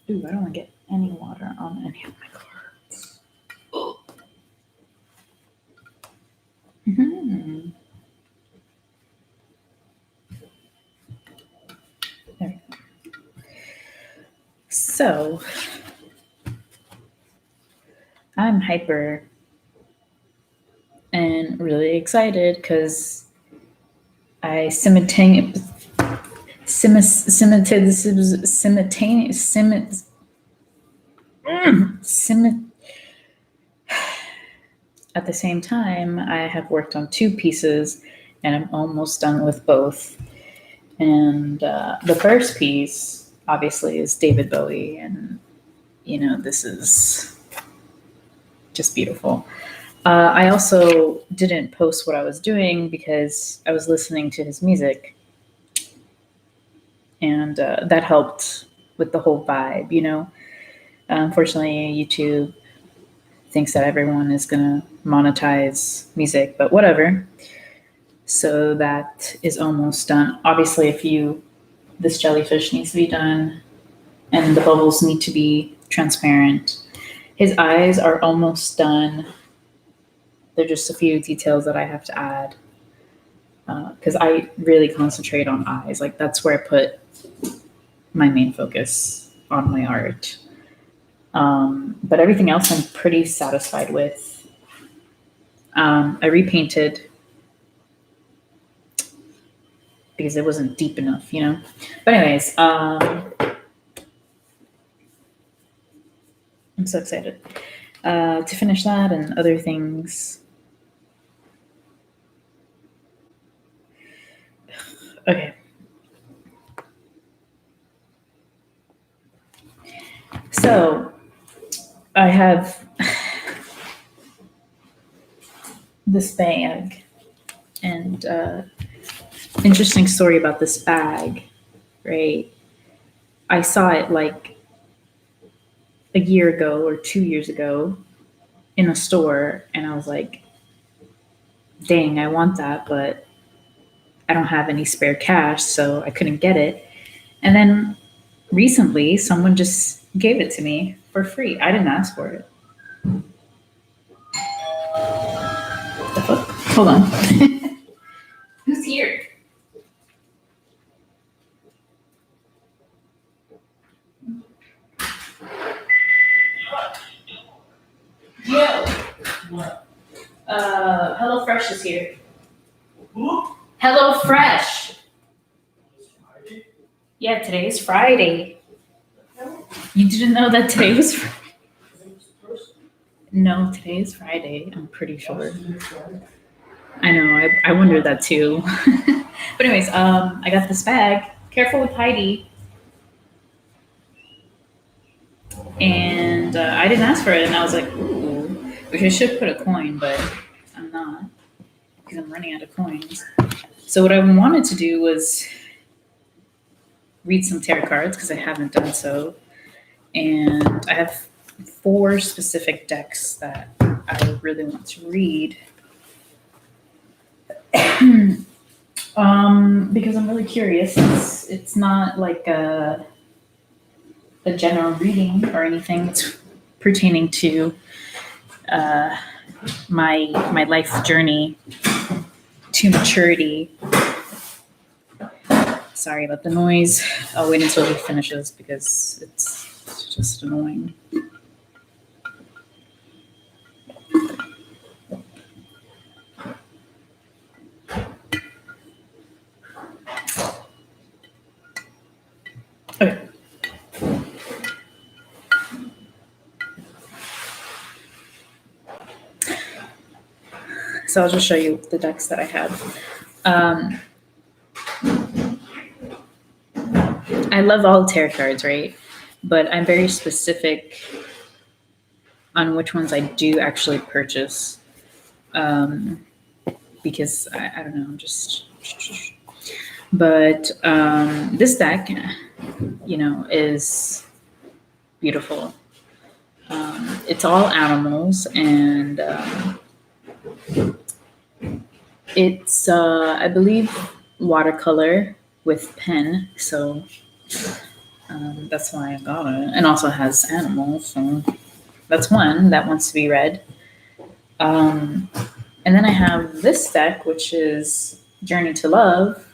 Ooh, I don't want to get any water on any of my cards. Oh. Mm-hmm. There we go. So, I'm hyper and really excited because I simultaneously at the same time, I have worked on two pieces and I'm almost done with both. And the first piece, obviously, is David Bowie. And, this is just beautiful. I also didn't post what I was doing because I was listening to his music. And that helped with the whole vibe, Unfortunately, YouTube thinks that everyone is going to monetize music, but whatever. So that is almost done. Obviously, this jellyfish needs to be done and the bubbles need to be transparent. His eyes are almost done. There are just a few details that I have to add because I really concentrate on eyes. Like that's where I put my main focus on my art. But everything else I'm pretty satisfied with. I repainted because it wasn't deep enough, But anyways, I'm so excited to finish that and other things. Okay. So I have this bag, and interesting story about this bag, right? I saw it like a year ago or 2 years ago in a store, and I was like, dang, I want that, but I don't have any spare cash, so I couldn't get it. And then recently, someone just gave it to me for free. I didn't ask for it. The fuck? Hold on. Who's here? Yo. What? Hello Fresh is here. Who? Hello Fresh. Yeah, today is Friday. You didn't know that today was Friday? No, today is Friday. I'm pretty sure. I know. I wondered that too. But anyways, I got this bag. Careful with Heidi. And I didn't ask for it, and I was like, ooh, which I should put a coin, but I'm not because I'm running out of coins. So what I wanted to do was read some tarot cards because I haven't done so, and I have 4 specific decks that I really want to read. Because I'm really curious. It's not like a general reading or anything. It's pertaining to my life journey to maturity. Sorry about the noise. I'll wait until he finishes because it's just annoying. Okay. So I'll just show you the decks that I have. I love all tarot cards, right? But I'm very specific on which ones I do actually purchase. Because I don't know, just. But this deck, is beautiful. It's all animals, and it's, I believe, watercolor with pen. So That's why I got it. And also has animals, so that's one that wants to be read. Um, and then I have this deck, which is Journey to Love,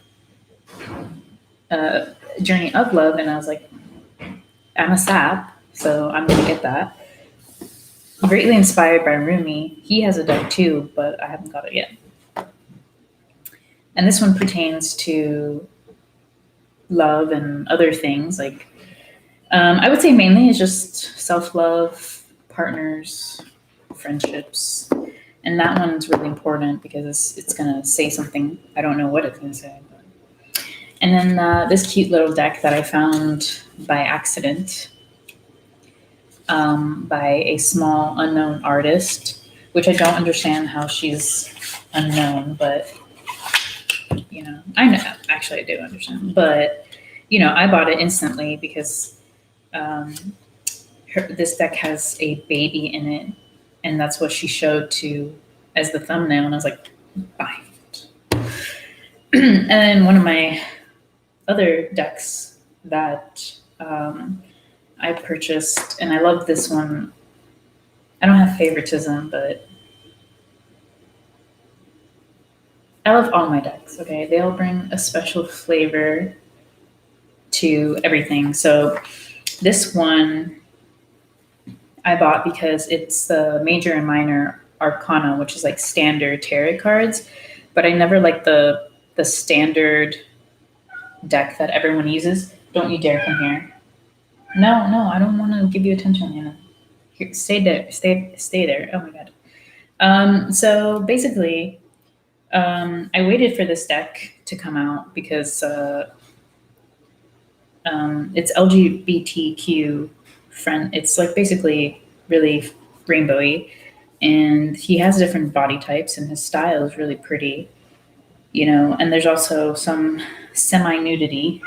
uh, Journey of Love, and I was like, I'm a sap, so I'm gonna get that. Greatly inspired by Rumi. He has a deck too, but I haven't got it yet. And this one pertains to love and other things. Like, I would say mainly it's just self love, partners, friendships. And that one's really important because it's going to say something. I don't know what it's going to say. But. And then this cute little deck that I found by accident by a small unknown artist, which I don't understand how she's unknown, but I know. Actually, I do understand, but I bought it instantly because um, this deck has a baby in it, and that's what she showed to as the thumbnail, and I was like, buy it. And then one of my other decks that I purchased, and I love this one. I don't have favoritism, but I love all my decks. Okay, they all bring a special flavor to everything. So this one I bought because it's the major and minor arcana, which is like standard tarot cards, but I never like the standard deck that everyone uses. Don't you dare come here. No, no, I don't want to give you attention, Hannah. Here, stay there. Stay there. Oh my god. So basically, I waited for this deck to come out because it's LGBTQ friend. It's like basically really rainbowy, and he has different body types, and his style is really pretty. And there's also some semi nudity.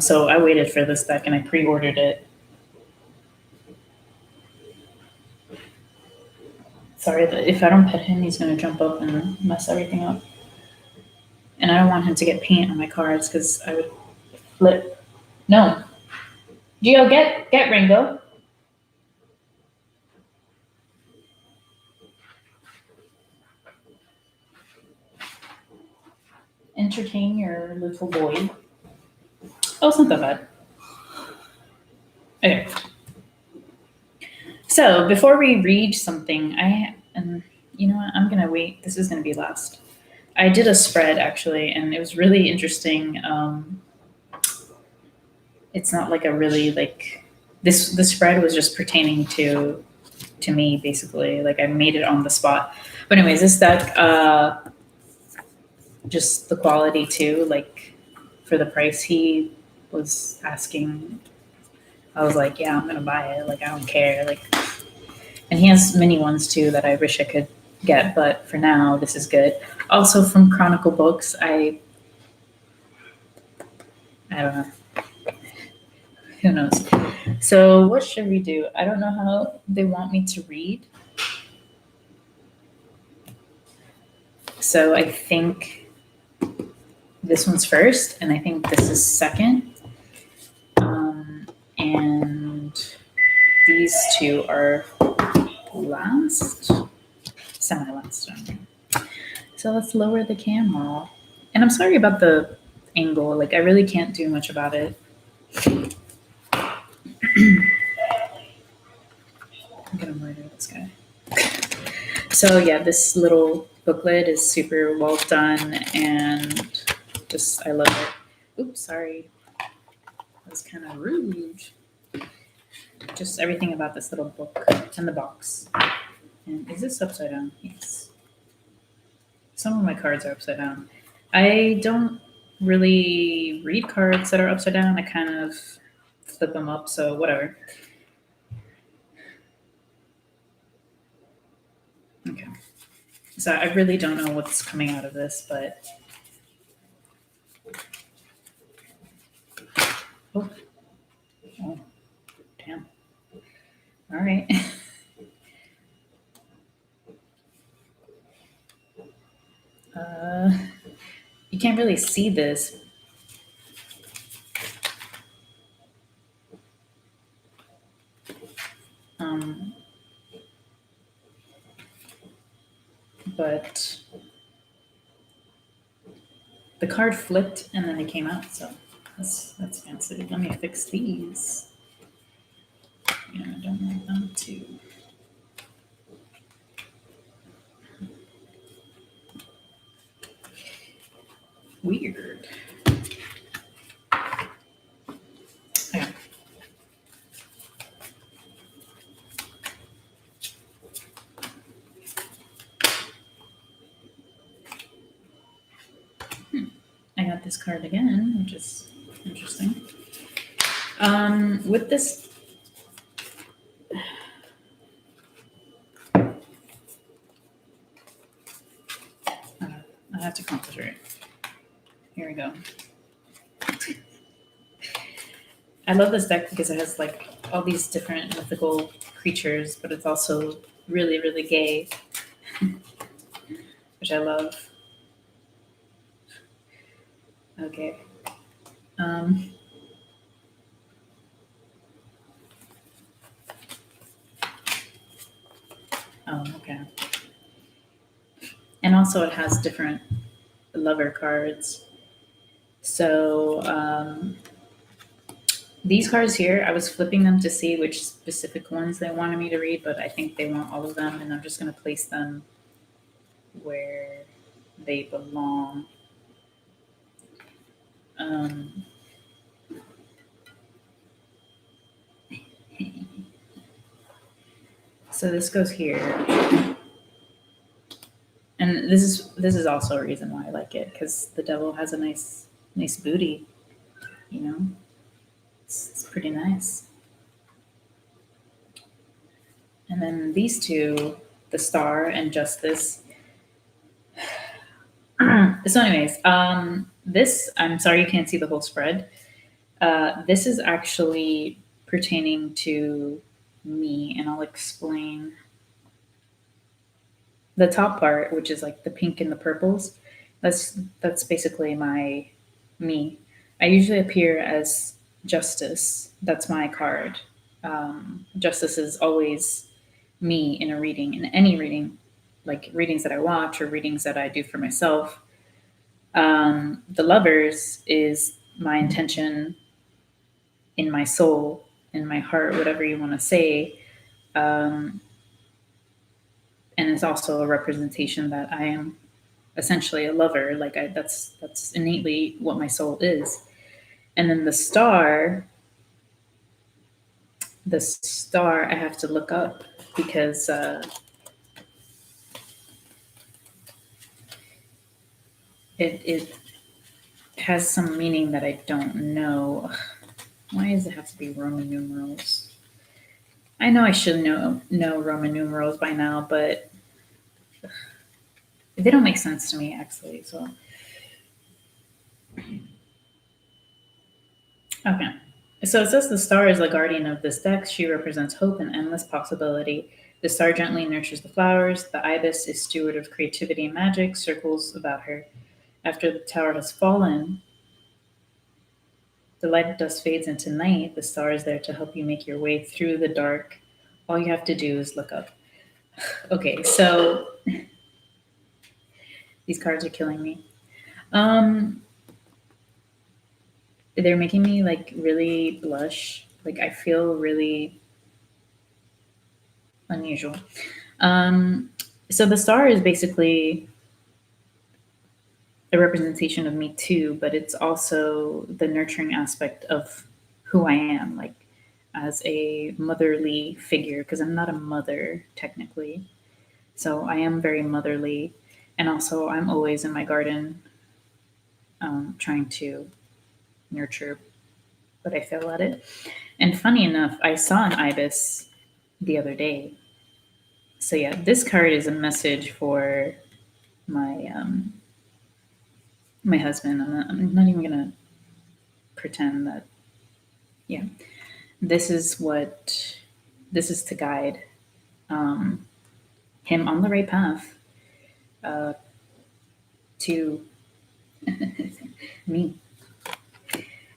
So I waited for this deck and I pre-ordered it. Sorry that if I don't pet him, he's gonna jump up and mess everything up. And I don't want him to get paint on my cards because I would flip. No, Gio, get Ringo. Entertain your little boy. Oh, it's not that bad. Okay. So before we read something, and you know what? I'm gonna wait. This is gonna be last. I did a spread actually, and it was really interesting. It's not like a really like this. The spread was just pertaining to me basically. Like I made it on the spot. But anyways, this deck, just the quality too. Like for the price he was asking, I was like, yeah, I'm gonna buy it. Like I don't care. Like, and he has mini ones too that I wish I could get, but for now, this is good. Also from Chronicle Books, I don't know. Who knows? So what should we do? I don't know how they want me to read. So I think this one's first, and I think this is second. And these two are last, semi last. So let's lower the camera. And I'm sorry about the angle. Like I really can't do much about it. I'm gonna murder this guy. So yeah, this little booklet is super well done and just I love it. Oops, sorry. That was kind of rude. Just everything about this little book and the box. And is this upside down? Yes. Some of my cards are upside down. I don't really read cards that are upside down. I kind of flip them up, so whatever. Okay. So I really don't know what's coming out of this, but oh, oh damn. All right. You can't really see this. The card flipped and then it came out. So that's fancy. Let me fix these. You know, I don't want them to. Weird. Okay. I got this card again, which is interesting. With this, I have to concentrate. Here we go. I love this deck because it has like all these different mythical creatures, but it's also really, really gay, which I love. Okay. Um, oh, okay. And also, it has different lover cards. So, these cards here, I was flipping them to see which specific ones they wanted me to read, but I think they want all of them, and I'm just going to place them where they belong. Um, so this goes here, and this is also a reason why I like it because the devil has a nice booty. You know, it's pretty nice. And then these two, the star and justice. So, anyways, this I'm sorry you can't see the whole spread. This is actually pertaining to me, and I'll explain the top part, which is like the pink and the purples. That's basically my me. I usually appear as Justice. That's my card. Justice is always me in a reading, in any reading, like readings that I watch or readings that I do for myself. The lovers is my intention in my soul, in my heart, whatever you want to say. Um, and it's also a representation that I am essentially a lover. Like that's innately what my soul is. And then the star I have to look up because it has some meaning that I don't know. Why does it have to be Roman numerals? I know I should know Roman numerals by now, but they don't make sense to me actually. So okay. So it says the star is the guardian of this deck. She represents hope and endless possibility. The star gently nurtures the flowers. The ibis is steward of creativity and magic, circles about her. After the tower has fallen, the light of dust fades into night. The star is there to help you make your way through the dark. All you have to do is look up. Okay, so these cards are killing me. Um, they're making me like really blush. Like I feel really unusual. Um, so the star is basically a representation of me too, but it's also the nurturing aspect of who I am, like as a motherly figure, because I'm not a mother technically. So I am very motherly. And also, I'm always in my garden trying to nurture, but I fail at it. And funny enough, I saw an ibis the other day. So yeah, this card is a message for my my husband. I'm not even gonna pretend that. Yeah, this is what this is to guide um, him on the right path uh, to me.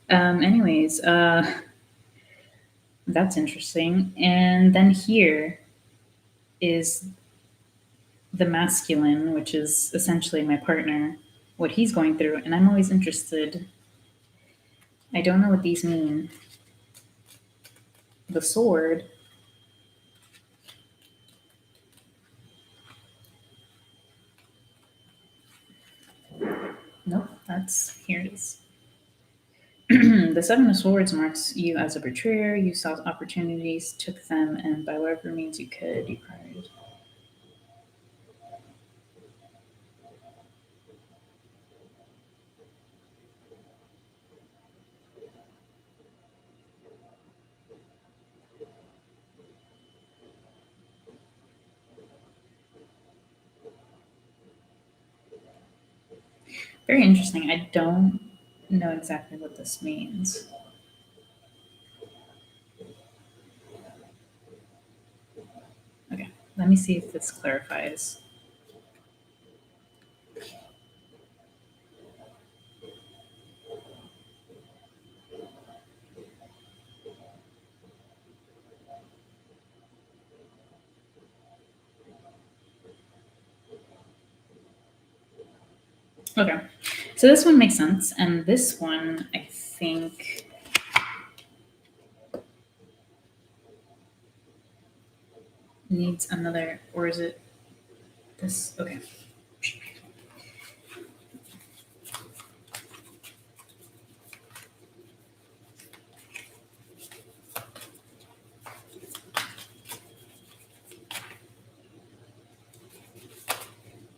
Anyways, that's interesting. And then here is the masculine, which is essentially my partner. what he's going through, and I'm always interested. I don't know what these mean. The sword. Nope, that's here it is. The Seven of Swords marks you as a betrayer. You saw opportunities, took them, and by whatever means you could, you cried. Very interesting. I don't know exactly what this means. Okay, let me see if this clarifies. Okay, so this one makes sense, and this one I think needs another, or is it this? Okay.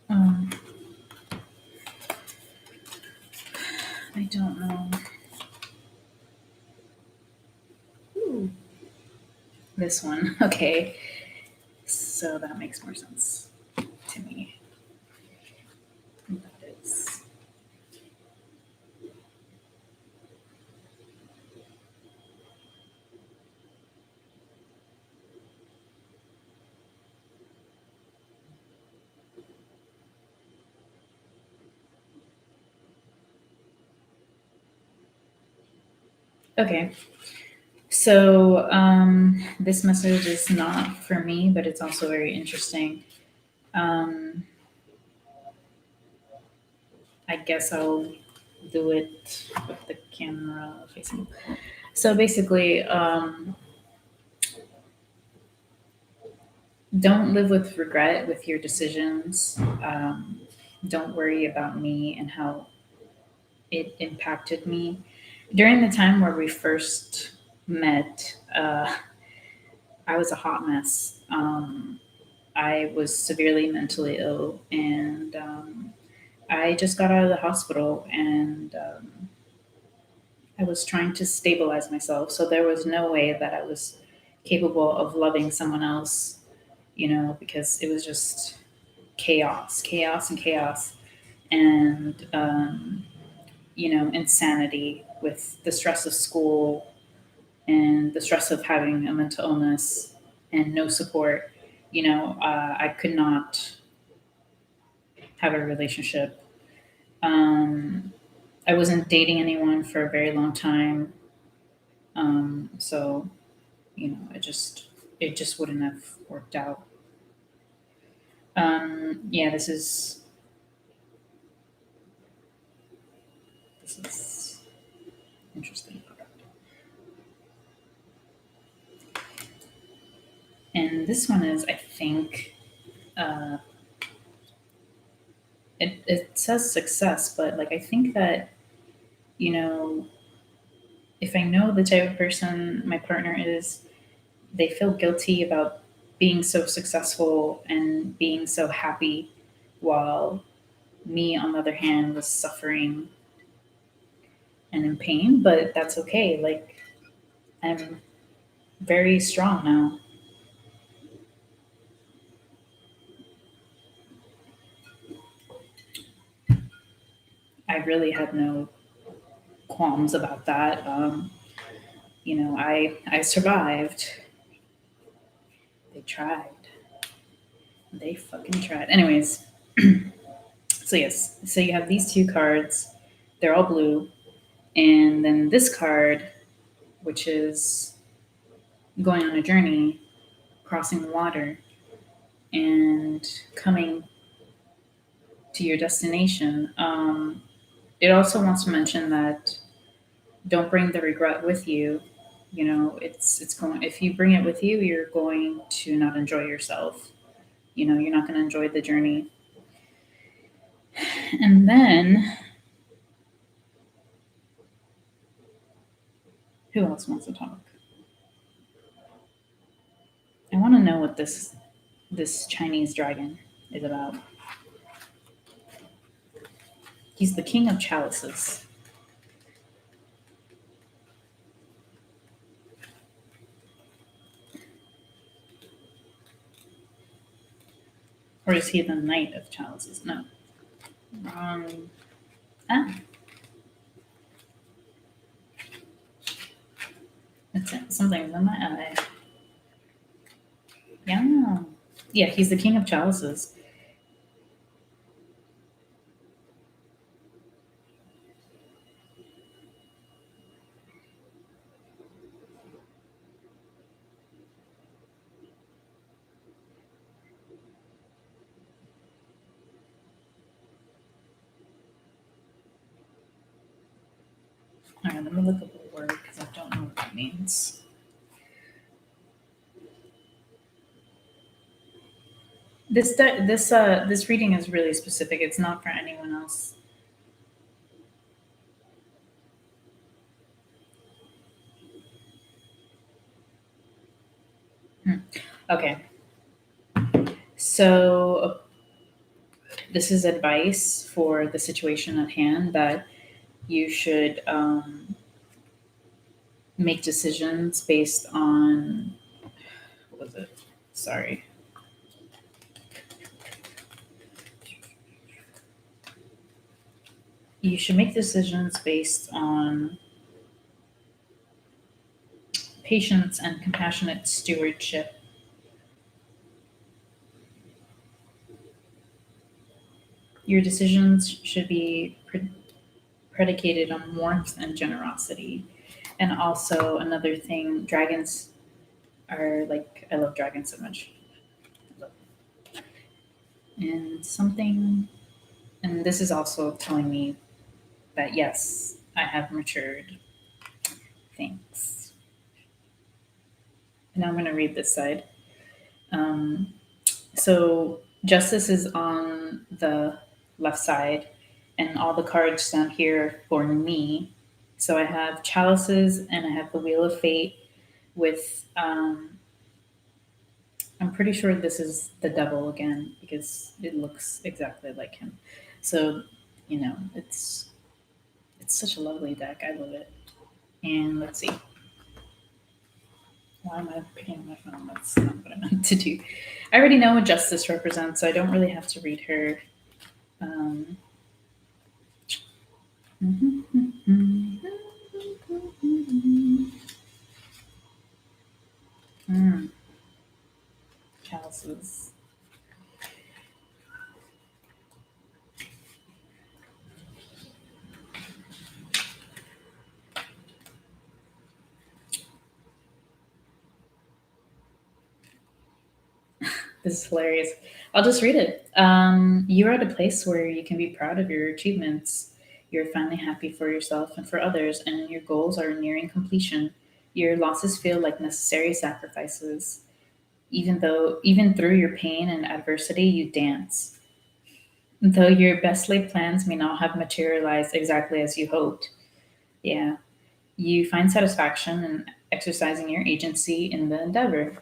Um, I don't know. Ooh, this one. Okay, so that makes more sense to me. That is. Okay, so this message is not for me, but it's also very interesting. Um, I guess I'll do it with the camera facing. So basically, don't live with regret with your decisions. Don't worry about me and how it impacted me. During the time where we first met, I was a hot mess. I was severely mentally ill, and I just got out of the hospital, and I was trying to stabilize myself. So there was no way that I was capable of loving someone else, because it was just chaos, chaos, and chaos, and insanity with the stress of school and the stress of having a mental illness and no support. I could not have a relationship. Um, I wasn't dating anyone for a very long time. So, it just wouldn't have worked out. Yeah, this is interesting. And this one is, I think, uh, it says success, but like I think that, you know, if I know the type of person my partner is, they feel guilty about being so successful and being so happy, while me, on the other hand, was suffering and in pain. But that's okay. Like, I'm very strong now. I really had no qualms about that. I survived. They tried. They fucking tried. Anyways, so yes, so you have these two cards. They're all blue, and then this card, which is going on a journey, crossing the water, and coming to your destination. It also wants to mention that don't bring the regret with you. You know, it's going, if you bring it with you, you're going to not enjoy yourself. You know, you're not going to enjoy the journey. And then who else wants to talk? I want to know what this Chinese dragon is about. He's the king of chalices. Or is he the knight of chalices? No. Ah, that's it. Something's in my eye. Yeah. Yeah, he's the king of chalices. All right, let me look up the word because I don't know what that means. This reading is really specific. It's not for anyone else. Hmm. Okay, so this is advice for the situation at hand that you should make decisions based on what was it? Sorry. You should make decisions based on patience and compassionate stewardship. Your decisions should be predicated on warmth and generosity. And also, another thing, dragons are like, I love dragons so much. And something, and this is also telling me that yes, I have matured. Thanks. And now I'm going to read this side. Um, so justice is on the left side, and all the cards down here for me. So I have chalices and I have the wheel of fate with I'm pretty sure this is the devil again because it looks exactly like him. So, you know, it's such a lovely deck. I love it. And let's see. Why am I picking up my phone? That's not what I meant to do. I already know what justice represents, so I don't really have to read her. Um, mm, chalices. This is hilarious. I'll just read it. You're at a place where you can be proud of your achievements. You're finally happy for yourself and for others, and your goals are nearing completion. Your losses feel like necessary sacrifices. Even through your pain and adversity, you dance. Though your best laid plans may not have materialized exactly as you hoped. Yeah. You find satisfaction in exercising your agency in the endeavor.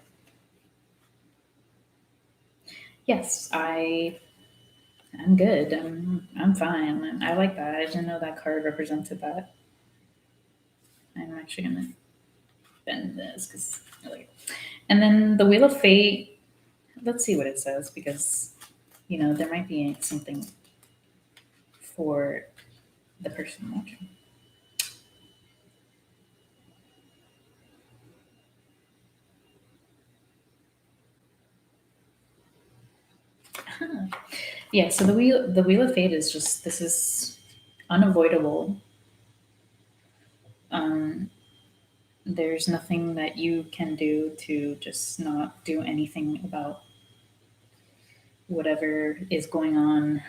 Yes, I'm good. I'm fine. I like that. I didn't know that card represented that. I'm actually gonna bend this because I like it. And then the Wheel of Fate. Let's see what it says because you know there might be something for the person watching. Yeah. So the Wheel of Fate is just this is unavoidable. Um, there's nothing that you can do to just not do anything about whatever is going on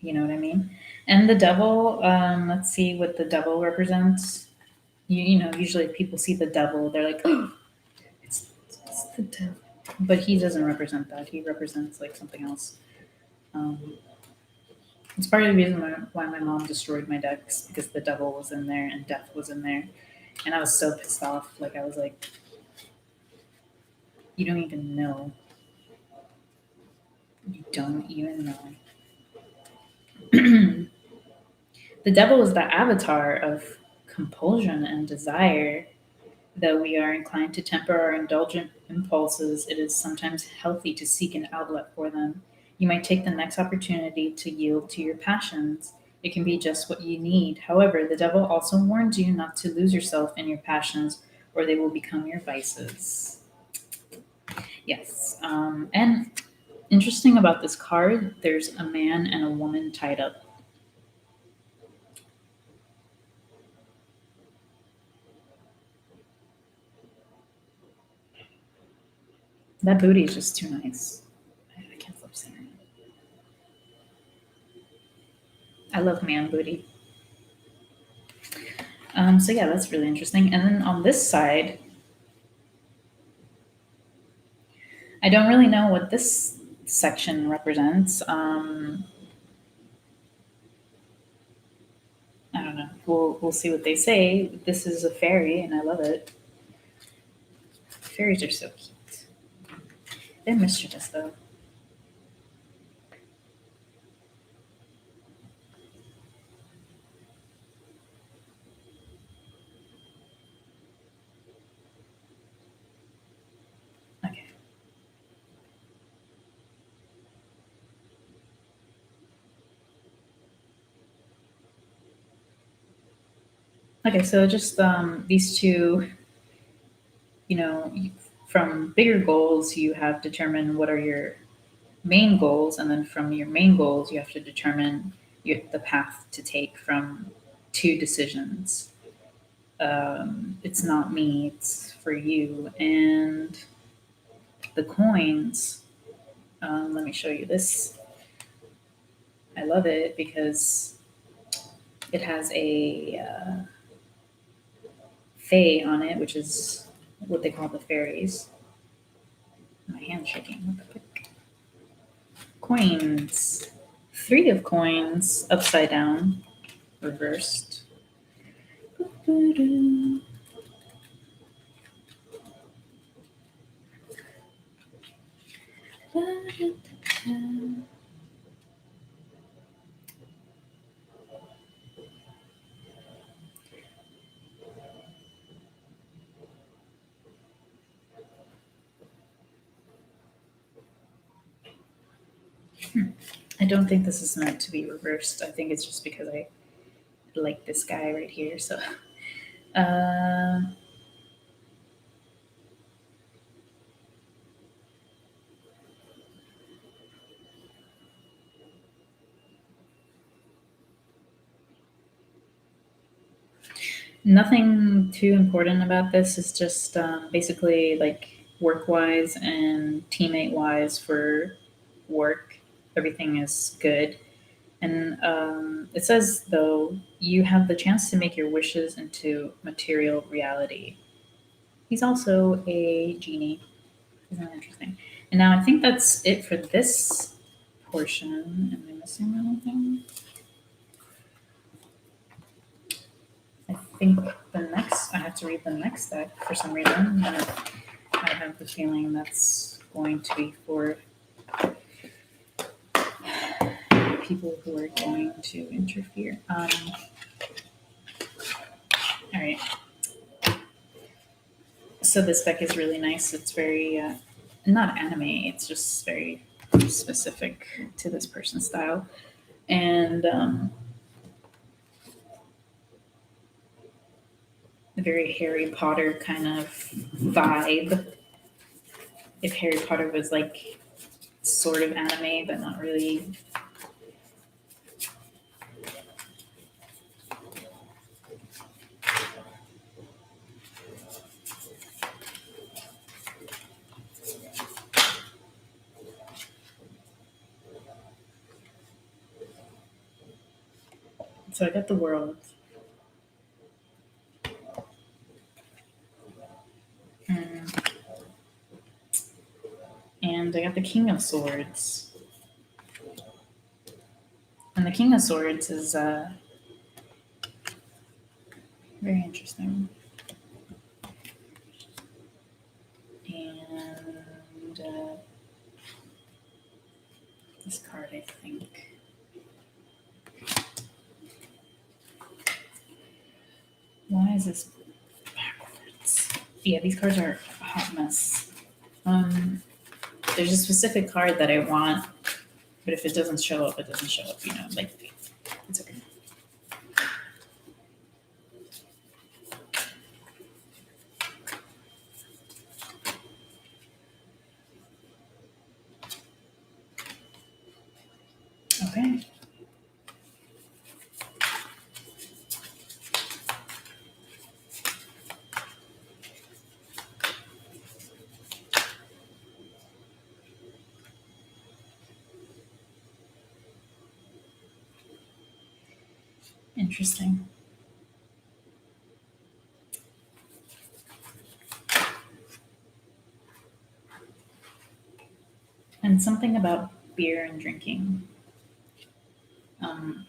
You know what I mean? And the devil, let's see what the devil represents. You know, usually if people see the devil, they're like, oh, it's the devil. But he doesn't represent that. He represents like something else. Um, it's part of the reason why my mom destroyed my decks because the devil was in there and death was in there. And I was so pissed off. Like, I was like, you don't even know. You don't even know. The devil is the avatar of compulsion and desire. Though we are inclined to temper our indulgent impulses, it is sometimes healthy to seek an outlet for them. You might take the next opportunity to yield to your passions. It can be just what you need. However, the devil also warns you not to lose yourself in your passions, or they will become your vices. Yes. And interesting about this card, there's a man and a woman tied up. That booty is just too nice. I can't stop saying it. I love man booty. So yeah, that's really interesting. And then on this side, I don't really know what this section represents. I don't know. We'll see what they say. This is a fairy, and I love it. Fairies are so cute. They're mischievous though. Okay. Okay. So just these two, you know, from bigger goals, you have determined what are your main goals, and then from your main goals, you have to determine the path to take from two decisions. It's not me, it's for you. And the coins, let me show you this. I love it because it has a fae on it, which is what they call the fairies. My hand's shaking. What the frick? Coins. Three of coins, upside down, reversed. I don't think this is meant to be reversed. I think it's just because I like this guy right here. So, uh, nothing too important about this. It's just basically like work wise and teammate wise for work. Everything is good. And it says, though, you have the chance to make your wishes into material reality. He's also a genie. Isn't that interesting? And now I think that's it for this portion. Am I missing anything? I think the next, I have to read the next deck for some reason. I have the feeling that's going to be for people who are going to interfere. All right. So this deck is really nice. It's very, not anime, it's just very specific to this person's style. And a very Harry Potter kind of vibe. If Harry Potter was like sort of anime, but not really. So I got the world. Mm, and I got the King of Swords. And the King of Swords is very interesting. And this card, I think. Why is this backwards? Yeah, these cards are a hot mess. There's a specific card that I want, but if it doesn't show up, it doesn't show up. You know, like it's okay. Okay. Interesting. And something about beer and drinking. Um,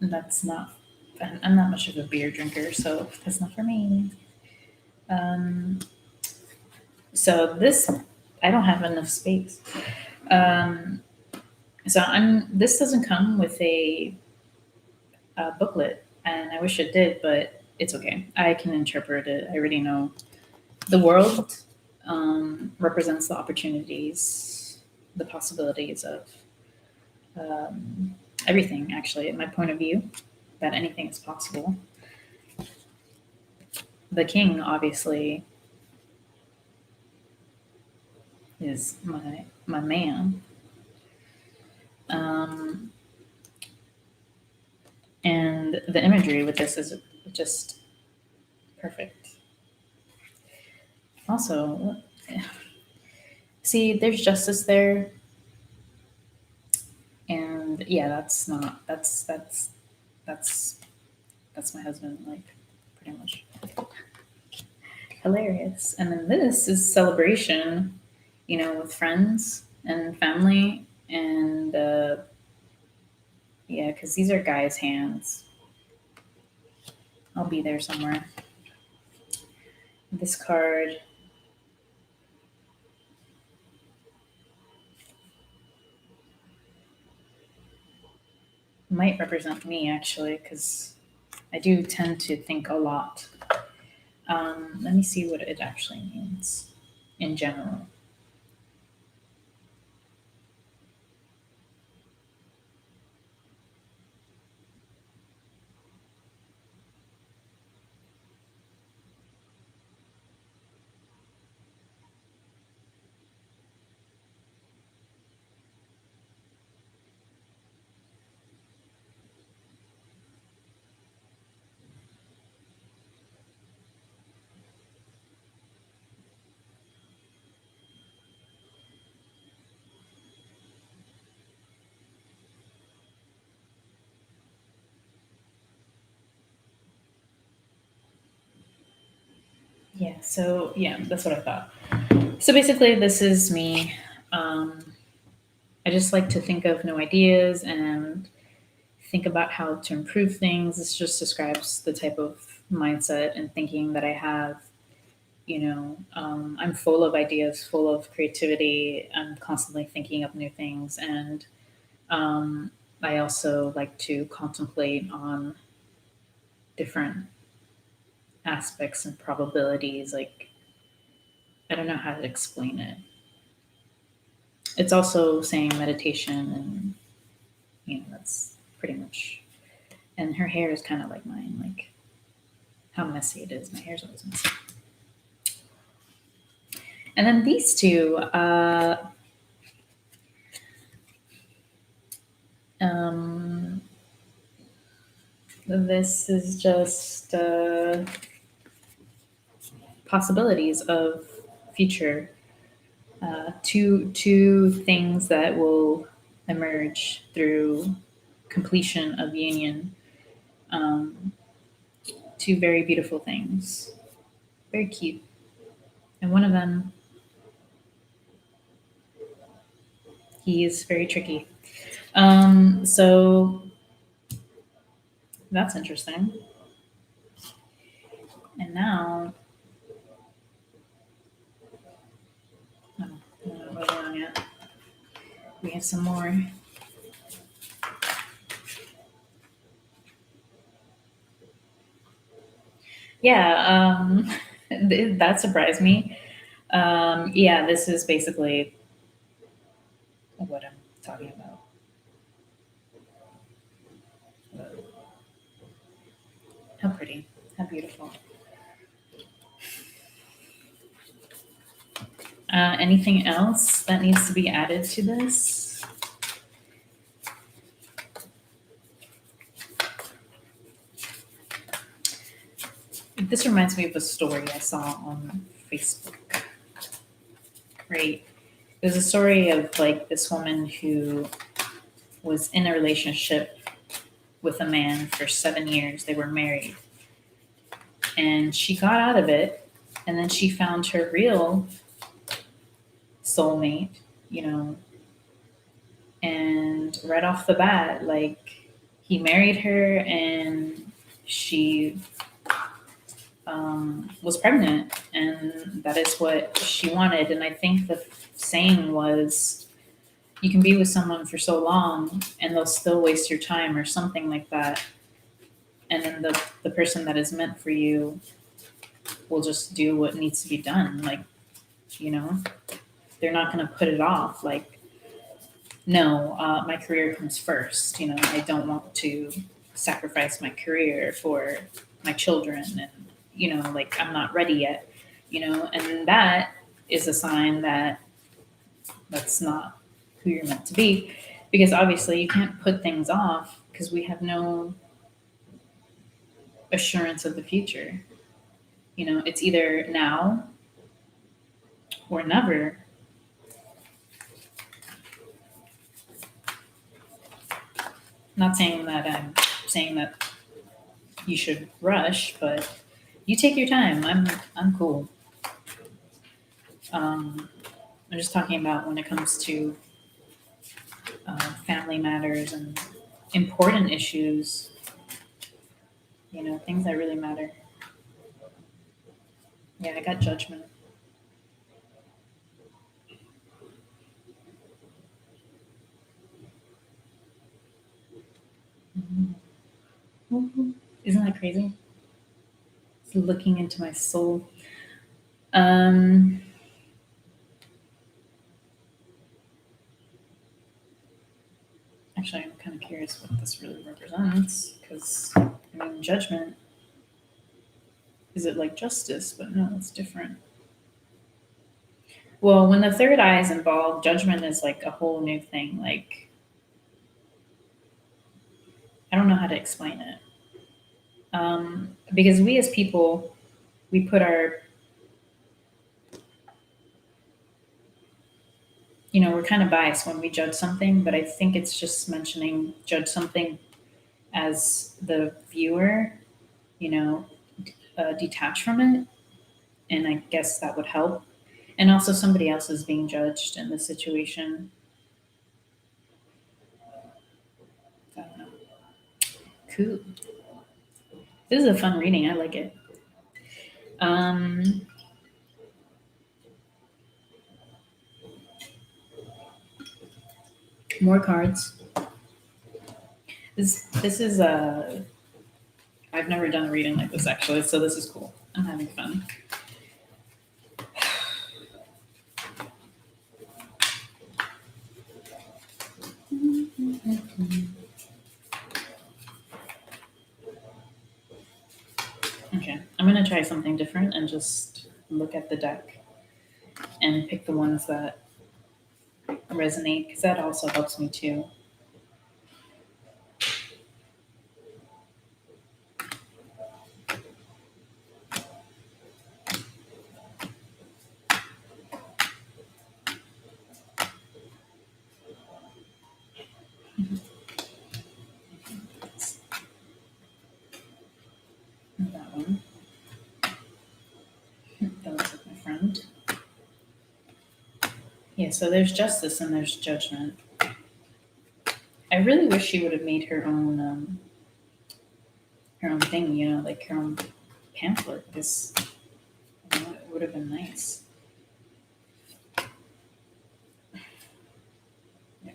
that's not. I'm not much of a beer drinker, so that's not for me. Um, so this, I don't have enough space. Um, so I'm. This doesn't come with a booklet, and I wish it did, but it's okay. I can interpret it. I already know. The world represents the opportunities, the possibilities of um, everything, actually, my point of view, that anything is possible. The king, obviously, is my man. Um, and the imagery with this is just perfect. Also, see, there's justice there, and yeah, that's that's my husband, like pretty much hilarious. And then this is celebration, you know, with friends and family, and yeah, because these are guys' hands. I'll be there somewhere. This card might represent me actually, because I do tend to think a lot. Let me see what it actually means in general. Yeah, so yeah, that's what I thought. So basically, this is me. Um, I just like to think of new ideas and think about how to improve things. This just describes the type of mindset and thinking that I have. You know, I'm full of ideas, full of creativity. I'm constantly thinking of new things. And um, I also like to contemplate on different aspects and probabilities. Like, I don't know how to explain it. It's also saying meditation, and, you know, that's pretty much. And her hair is kind of like mine, like how messy it is. My hair's always messy. And then these two, um, this is just possibilities of future. Two things that will emerge through completion of union. Um, Two very beautiful things, very cute. And one of them, he is very tricky. So that's interesting. And now, oh, we're not moving on yet. We have some more. Yeah, that surprised me. Yeah, this is basically what I'm talking about. How pretty, how beautiful. Anything else that needs to be added to this? This reminds me of a story I saw on Facebook, right? It was a story of like this woman who was in a relationship with a man for 7 years. They were married. And she got out of it. And then she found her real soulmate, you know, and right off the bat, like he married her and she was pregnant. And that is what she wanted. And I think the saying was, you can be with someone for so long and they'll still waste your time or something like that. And then the person that is meant for you will just do what needs to be done. Like, you know, they're not going to put it off. Like, no, my career comes first. You know, I don't want to sacrifice my career for my children. And, you know, like I'm not ready yet, you know, and that is a sign that that's not who you're meant to be. Because obviously you can't put things off because we have no assurance of the future. You know, it's either now or never. Not saying that I'm saying that you should rush, but you take your time. I'm cool. Um, I'm just talking about when it comes to family matters and important issues. You know, things that really matter. Yeah, I got judgment. Mhm. Isn't that crazy? It's looking into my soul. Um, Actually, I'm kind of curious what this really represents because I mean, judgment, is it like justice? But no, it's different. Well, when the third eye is involved, judgment is like a whole new thing. Like, I don't know how to explain it. Because we as people, we put our, you know, we're kind of biased when we judge something, but I think it's just mentioning judge something as the viewer, you know, detach from it. And I guess that would help. And also, somebody else is being judged in the situation. I don't know. Cool. This is a fun reading. I like it. Um, More cards. This is a. I've never done a reading like this actually, so this is cool. I'm having fun. Okay, I'm gonna try something different and just look at the deck and pick the ones that resonate because that also helps me too. Yeah, so there's justice and there's judgment. I really wish she would have made her own thing, like her own pamphlet. This, it would have been nice. Yeah.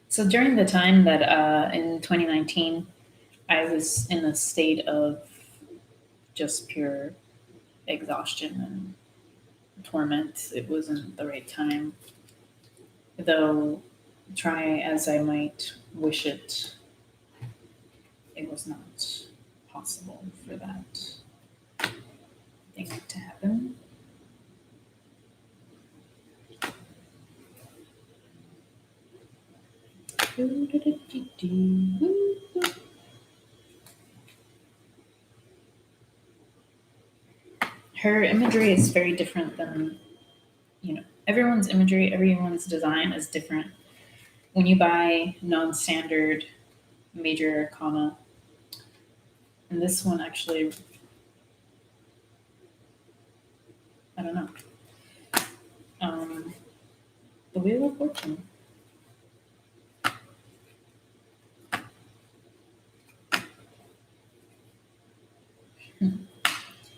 So during the time that in 2019, I was in a state of just pure exhaustion and torment. It wasn't the right time, though. Try as I might wish it was not possible for that thing to happen. Her imagery is very different than, everyone's imagery, everyone's design is different. When you buy non-standard major arcana, and this one actually, I don't know, um, the Wheel of Fortune.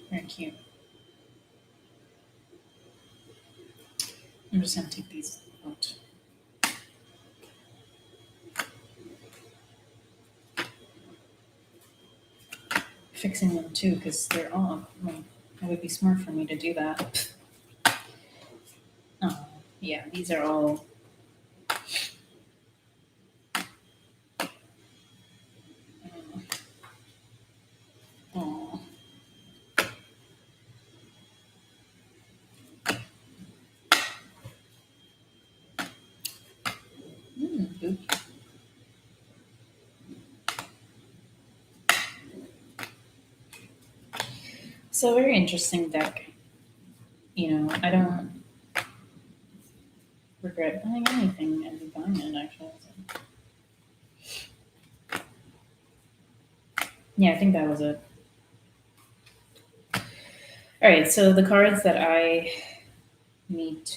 Very cute. I'm just gonna take these out. Fixing them too, because they're all, well, it would be smart for me to do that. Oh, yeah, these are all. Oh. Oops. So very interesting deck. I don't regret buying anything and buying it actually. Yeah, I think that was it. All right, so the cards that I need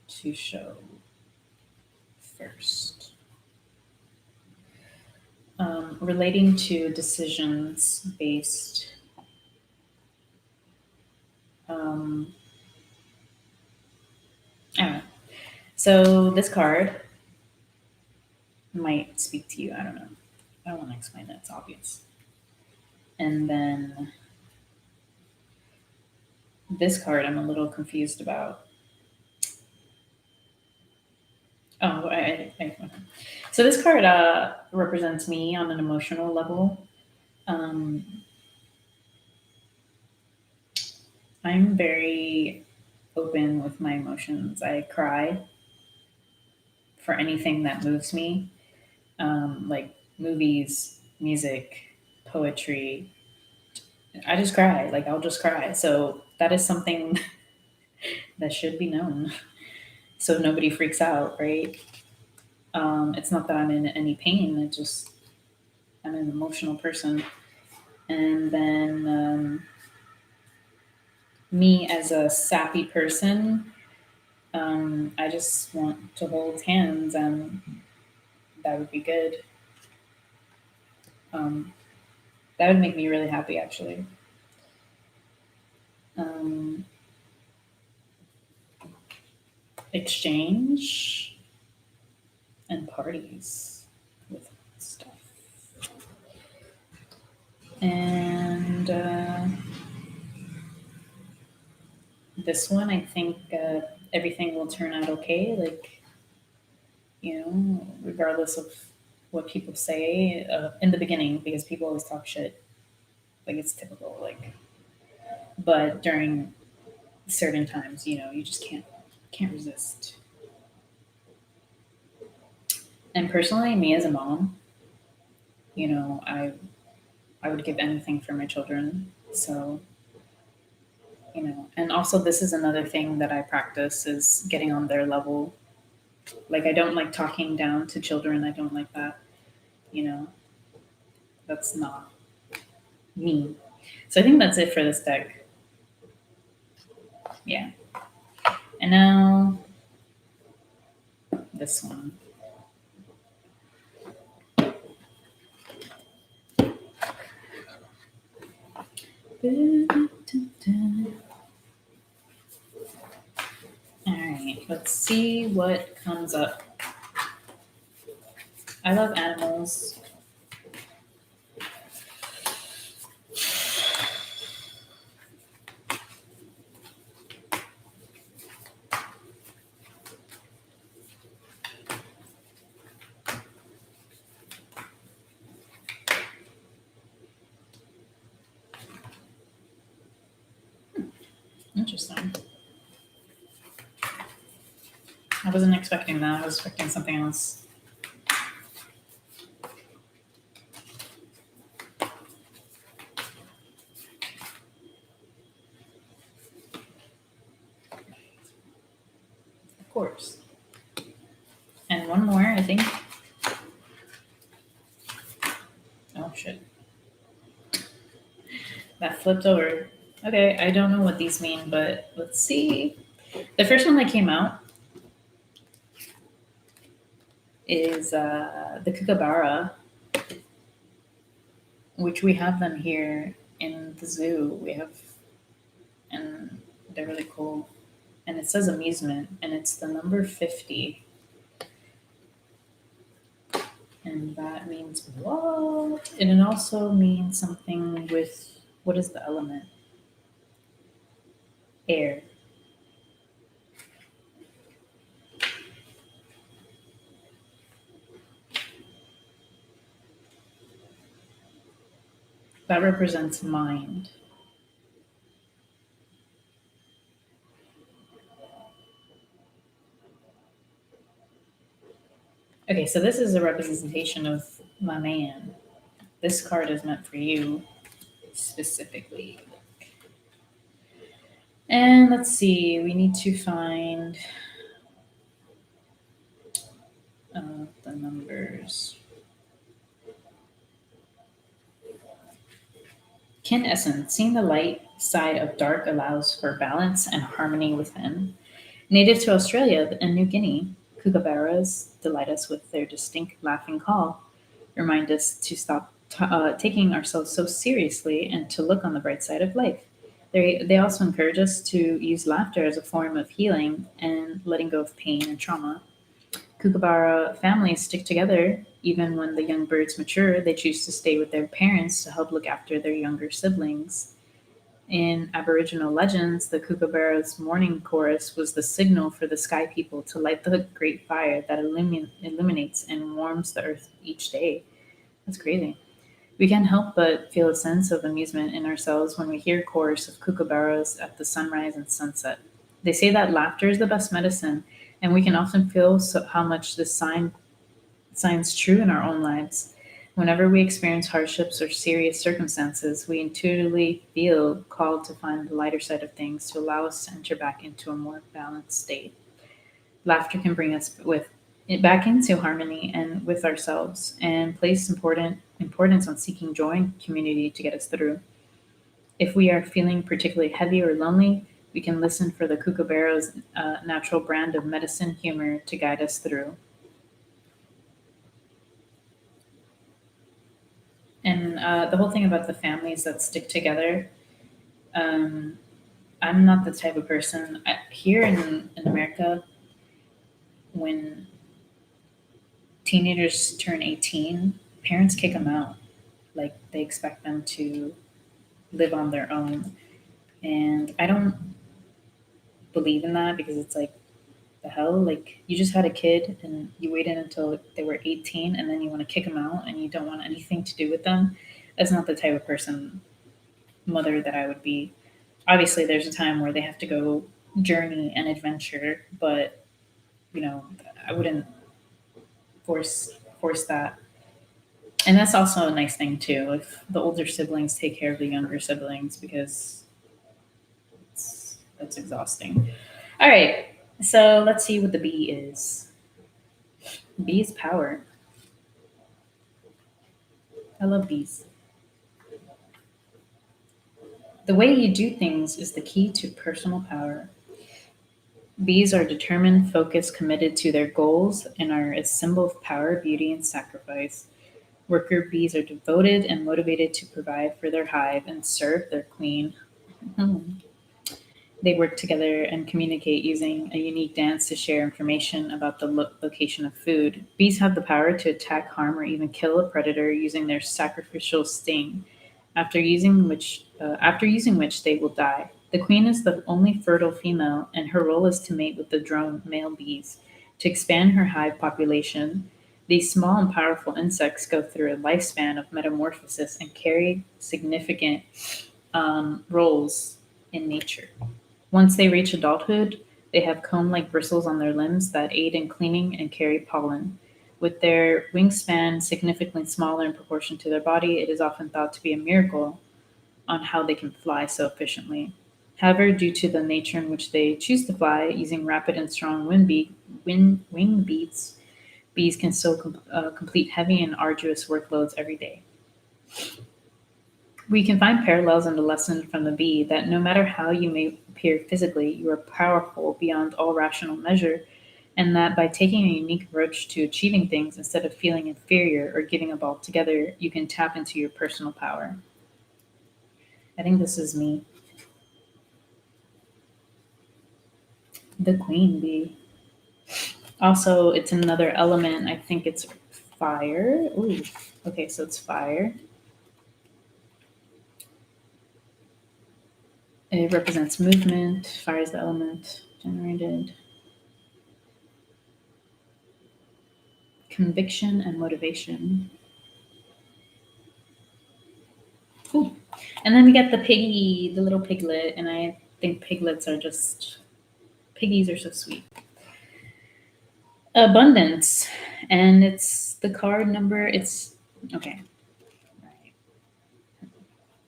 to show first, relating to decisions based. Ah, so this card might speak to you. I don't know. I don't want to explain that. It's obvious. And then this card, I'm a little confused about. Oh, okay. So this card represents me on an emotional level. Um, I'm very open with my emotions. I cry for anything that moves me, like movies, music, poetry. I just cry. Like I'll just cry. So that is something that should be known, so nobody freaks out, right? It's not that I'm in any pain. It just I'm an emotional person, and then me as a sappy person, I just want to hold hands, and that would be good. Um, that would make me really happy, actually. Um, exchange and parties with stuff. And this one, I think everything will turn out okay. Like, regardless of what people say in the beginning, because people always talk shit. Like, it's typical. Like, but during certain times, you just can't resist. And personally, me as a mom, I would give anything for my children. So, and also this is another thing that I practice is getting on their level. Like I don't like talking down to children. I don't like that. You know, that's not me. So I think that's it for this deck. Yeah. And now this one. All right, let's see what comes up. I love animals. Interesting. I wasn't expecting that. I was expecting something else. Of course. And one more, I think. Oh shit. That flipped over. Okay, I don't know what these mean, but let's see. The first one that came out is the kookaburra, which we have them here in the zoo. We have, and they're really cool. And it says amusement, and it's the number 50. And that means what? And it also means something with what is the element? Air. That represents mind. Okay, so this is a representation of my man. This card is meant for you specifically. And let's see, we need to find the numbers. Kin essence, seeing the light side of dark allows for balance and harmony within. Native to Australia and New Guinea, kookaburras delight us with their distinct laughing call, remind us to stop taking ourselves so seriously and to look on the bright side of life. They also encourage us to use laughter as a form of healing and letting go of pain and trauma. Kookaburra families stick together even when the young birds mature. They choose to stay with their parents to help look after their younger siblings. In Aboriginal legends, the kookaburra's morning chorus was the signal for the sky people to light the great fire that illuminates and warms the earth each day. That's crazy. We can't help but feel a sense of amusement in ourselves when we hear chorus of kookaburras at the sunrise and sunset. They say that laughter is the best medicine, and we can often feel how much this signs true in our own lives. Whenever we experience hardships or serious circumstances, we intuitively feel called to find the lighter side of things to allow us to enter back into a more balanced state. Laughter can bring us back into harmony and with ourselves and place important importance on seeking joy and community to get us through. If we are feeling particularly heavy or lonely, we can listen for the kookaburra's natural brand of medicine humor to guide us through. And the whole thing about the families that stick together, um, I'm not the type of person here in America when teenagers turn 18, parents kick them out. Like they expect them to live on their own. And I don't believe in that because it's like, the hell? Like, you just had a kid and you waited until they were 18 and then you want to kick them out and you don't want anything to do with them. That's not the type of person, mother that I would be. Obviously, there's a time where they have to go journey and adventure, but, you know, I wouldn't force that. And that's also a nice thing too, if the older siblings take care of the younger siblings because that's exhausting. All right, so let's see what the B is. B is power. I love bees. The way you do things is the key to personal power. Bees are determined, focused, committed to their goals, and are a symbol of power, beauty, and sacrifice. Worker bees are devoted and motivated to provide for their hive and serve their queen. Mhm. They work together and communicate using a unique dance to share information about the location of food. Bees have the power to attack, harm, or even kill a predator using their sacrificial sting, after using which they will die. The queen is the only fertile female, and her role is to mate with the drone male bees to expand her hive population. These small and powerful insects go through a lifespan of metamorphosis and carry significant roles in nature. Once they reach adulthood, they have comb like bristles on their limbs that aid in cleaning and carry pollen. With their wingspan significantly smaller in proportion to their body, it is often thought to be a miracle on how they can fly so efficiently. However, due to the nature in which they choose to fly, using rapid and strong wing beats, bees can still complete heavy and arduous workloads every day. We can find parallels in the lesson from the bee that no matter how you may appear physically, you are powerful beyond all rational measure, and that by taking a unique approach to achieving things instead of feeling inferior or giving up altogether, you can tap into your personal power. I think this is me, the queen bee. Also, it's another element. I think it's fire. Ooh, okay, so it's fire. It represents movement. Fire is the element generated. Conviction and motivation. Ooh. And then we get the piggy, the little piglet, and I think piglets are just piggies are so sweet. Abundance, and it's the card number. It's okay. Right.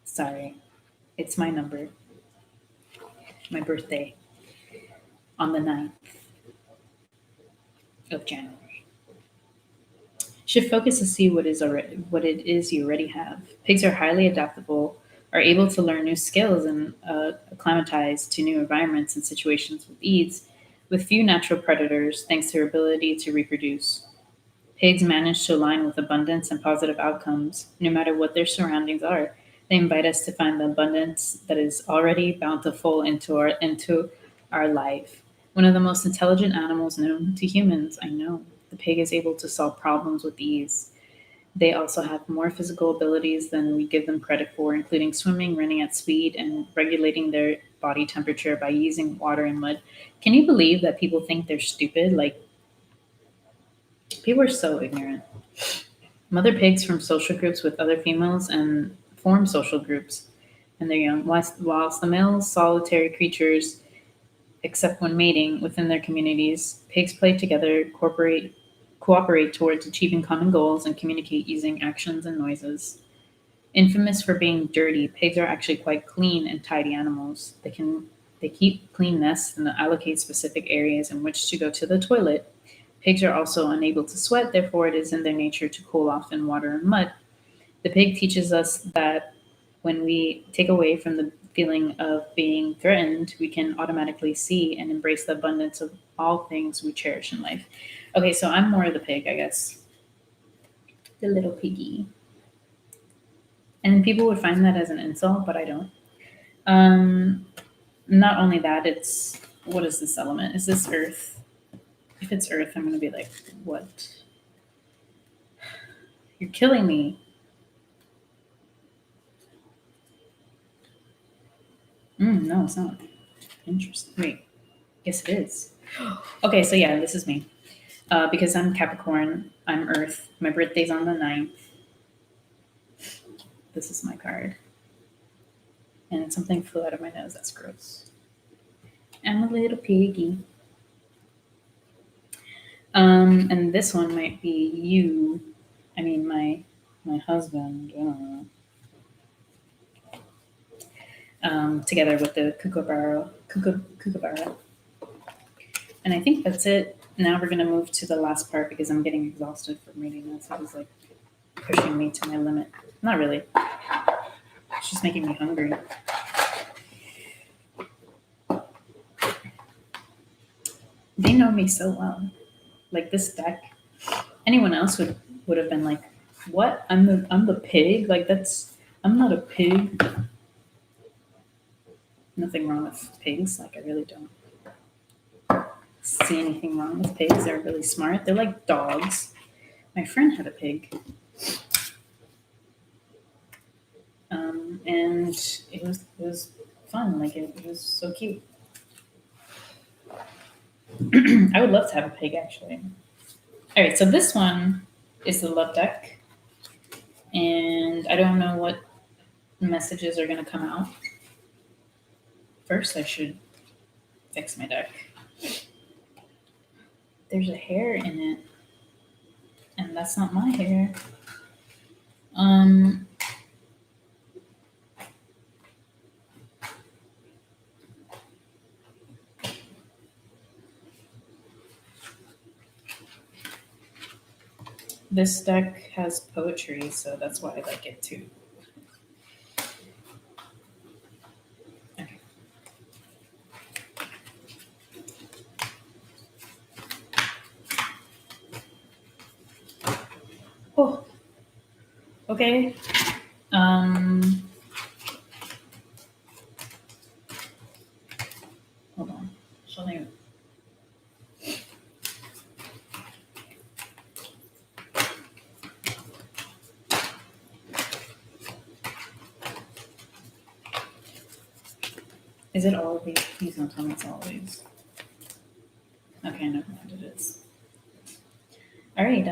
Sorry, it's my number, my birthday on the 9th of January. Should focus to see what it is you already have. Pigs are highly adaptable, are able to learn new skills and acclimatize to new environments and situations with ease, with few natural predators, thanks to their ability to reproduce. Pigs manage to align with abundance and positive outcomes, no matter what their surroundings are. They invite us to find the abundance that is already bountiful into our life. One of the most intelligent animals known to humans, I know. The pig is able to solve problems with ease. They also have more physical abilities than we give them credit for, including swimming, running at speed, and regulating their body temperature by using water and mud. Can you believe that people think they're stupid? Like, people are so ignorant. Mother pigs form social groups with other females and form social groups and their young, whilst the male solitary creatures, except when mating within their communities, pigs play together, cooperate towards achieving common goals, and communicate using actions and noises. Infamous for being dirty, pigs are actually quite clean and tidy animals. They keep clean nests and allocate specific areas in which to go to the toilet. Pigs are also unable to sweat, therefore it is in their nature to cool off in water and mud. The pig teaches us that when we take away from the feeling of being threatened, we can automatically see and embrace the abundance of all things we cherish in life. Okay, so I'm more of the pig, I guess. The little piggy. And people would find that as an insult, but I don't. Um, Not only that, it's what is this element? Is this earth? If it's earth, I'm gonna be like, what? You're killing me. No, it's not. Interesting. Wait, yes, it is. Okay, so yeah, this is me. Because I'm Capricorn, I'm Earth. My birthday's on the 9th. This is my card. And something flew out of my nose. That's gross. I'm a little piggy. And this one might be you. I mean, my husband. I don't know. Together with the kookaburra. And I think that's it. Now we're gonna move to the last part because I'm getting exhausted from reading this. It was like pushing me to my limit. Not really. It's just making me hungry. They know me so well. Like this deck, anyone else would have been like, "What? I'm the pig? Like that's I'm not a pig." Nothing wrong with pigs. Like I really don't see anything wrong with pigs. They're really smart. They're like dogs. My friend had a pig, and it was fun. Like it was so cute. I would love to have a pig actually. All right, so this one is the love deck, and I don't know what messages are going to come out. First, I should fix my deck. There's a hair in it, and that's not my hair. Um, this deck has poetry, so that's why I like it too. Okay. Oh, okay. Um, hold on. Something. Is it all of these? Please don't tell me it's all of these. Okay, never mind. It is. All right.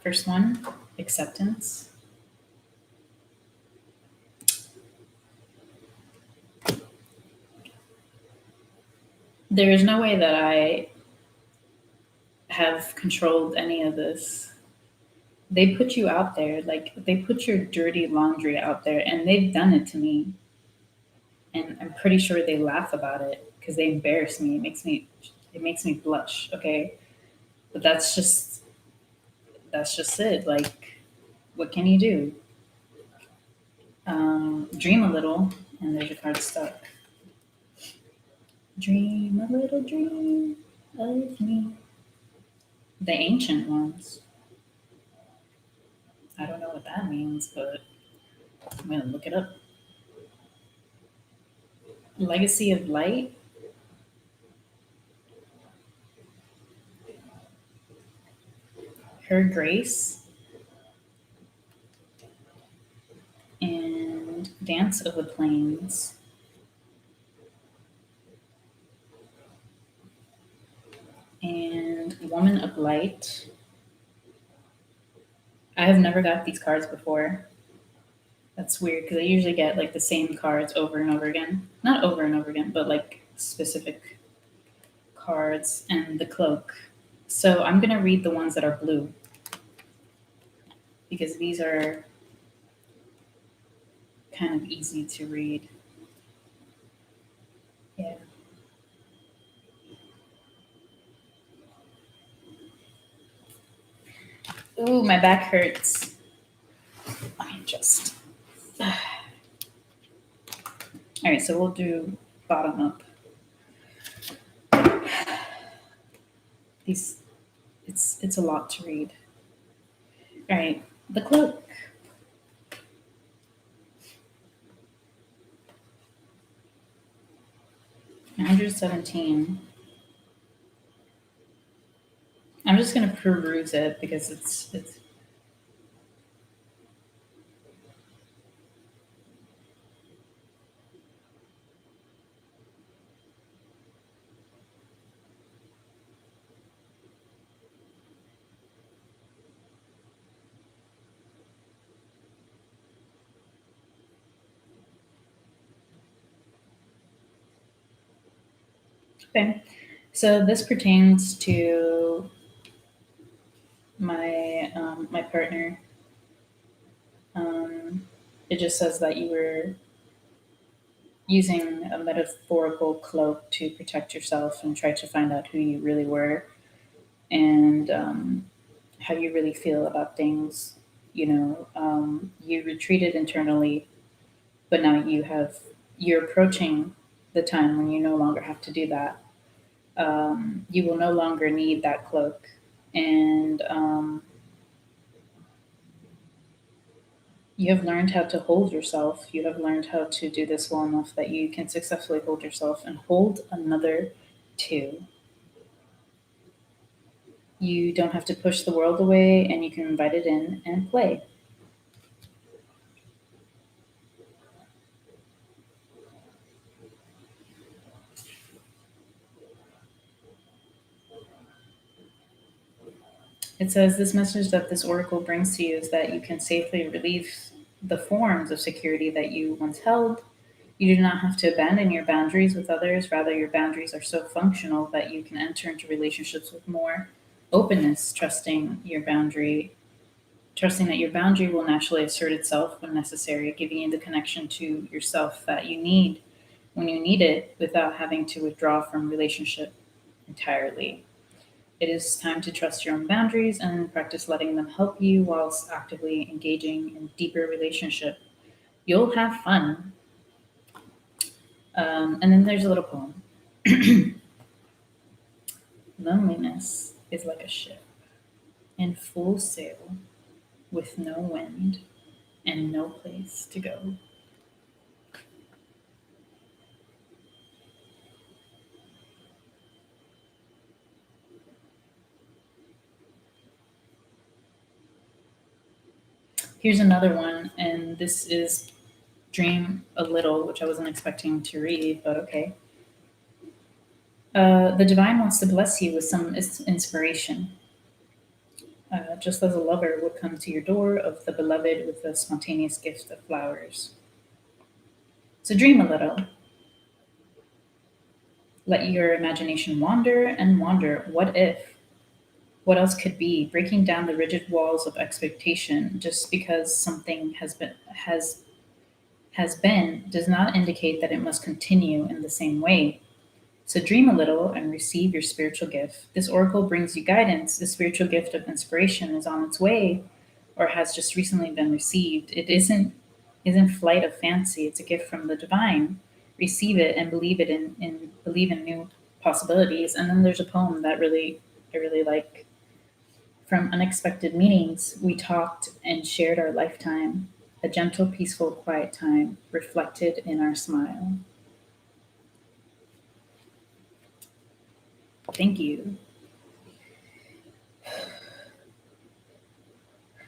First one, acceptance. There is no way that I have controlled any of this. They put you out there, like they put your dirty laundry out there, and they've done it to me. And I'm pretty sure they laugh about it because they embarrass me. It makes me blush. Okay, but that's just it. Like, what can you do? Dream a little, and there's your card stuck. Dream a little dream of me. The ancient ones. I don't know what that means, but I'm gonna look it up. Legacy of light. Her grace. And Dance of the Plains. And Woman of Light. I have never got these cards before. That's weird because I usually get like the same cards over and over again. Not over and over again, but like specific cards and the cloak. So I'm going to read the ones that are blue because these are kind of easy to read. Yeah. Ooh, my back hurts. Let me just. All right, so we'll do bottom up. These, it's a lot to read. All right, the cloak. 117. I'm just gonna peruse it because it's okay. So this pertains to my partner. Um, it just says that you were using a metaphorical cloak to protect yourself and try to find out who you really were and how you really feel about things. You retreated internally, but now you're approaching the time when you no longer have to do that. You will no longer need that cloak. And you have learned how to hold yourself. You have learned how to do this well enough that you can successfully hold yourself and hold another too. You don't have to push the world away, and you can invite it in and play. It says this message that this oracle brings to you is that you can safely release the forms of security that you once held. You do not have to abandon your boundaries with others. Rather, your boundaries are so functional that you can enter into relationships with more openness, trusting that your boundary will naturally assert itself when necessary, giving you the connection to yourself that you need when you need it without having to withdraw from relationship entirely. It is time to trust your own boundaries and practice letting them help you whilst actively engaging in deeper relationship. You'll have fun. And then there's a little poem. Loneliness is like a ship in full sail with no wind and no place to go. Here's another one, and this is Dream a Little, which I wasn't expecting to read, but okay. The divine wants to bless you with some inspiration, just as a lover would come to your door of the beloved with a spontaneous gift of flowers. So dream a little. Let your imagination wander and wander. What if? What else could be? Breaking down the rigid walls of expectation just because something has been does not indicate that it must continue in the same way. So dream a little and receive your spiritual gift. This oracle brings you guidance. The spiritual gift of inspiration is on its way or has just recently been received. It isn't flight of fancy, it's a gift from the divine. Receive it and believe in new possibilities. And then there's a poem that I really like. From unexpected meetings, we talked and shared our lifetime, a gentle, peaceful, quiet time reflected in our smile. Thank you.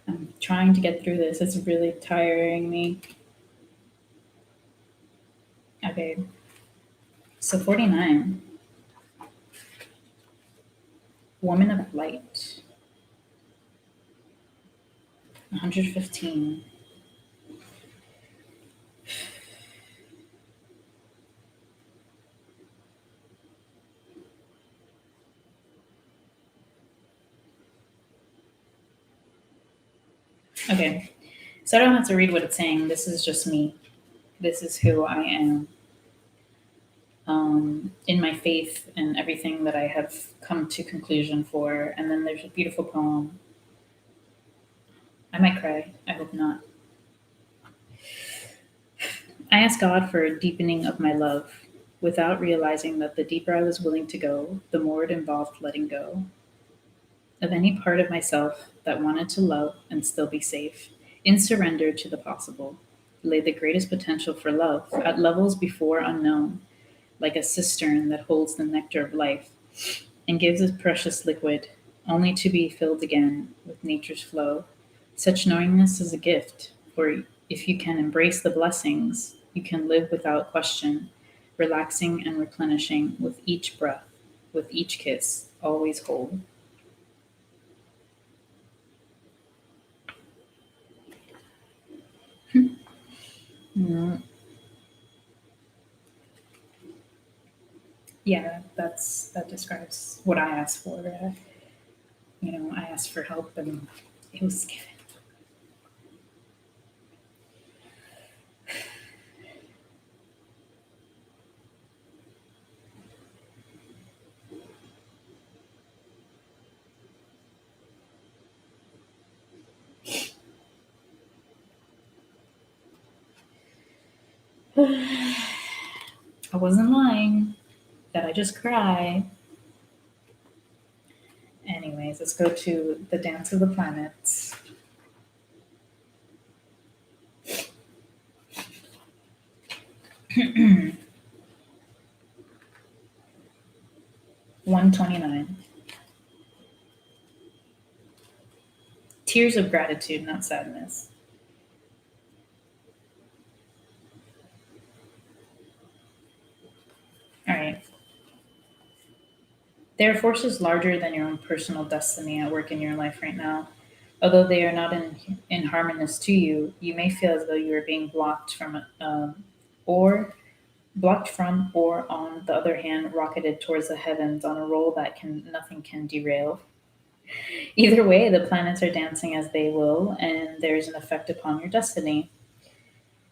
I'm trying to get through this. It's really tiring me. Okay, so 49, Woman of Light. 115, okay, so I don't have to read what it's saying. This is just me. This is who I am in my faith and everything that I have come to conclusion for. And then there's a beautiful poem. I might cry. I hope not. I asked God for a deepening of my love without realizing that the deeper I was willing to go, the more it involved letting go of any part of myself that wanted to love and still be safe. In surrender to the possible lay the greatest potential for love at levels before unknown, like a cistern that holds the nectar of life and gives a precious liquid, only to be filled again with nature's flow. Such knowingness is a gift, for if you can embrace the blessings, you can live without question, relaxing and replenishing with each breath, with each kiss, always whole. Mm, yeah, that describes what I asked for. I asked for help and it was given. I wasn't lying. That I just cry. Anyways, let's go to the Dance of the Planets. One 29. Tears of gratitude, not sadness. All right. There are forces larger than your own personal destiny at work in your life right now. Although they are not in harmonious to you, you may feel as though you are being or blocked from, or on the other hand, rocketed towards the heavens on a roll that can nothing can derail. Either way, the planets are dancing as they will, and there is an effect upon your destiny.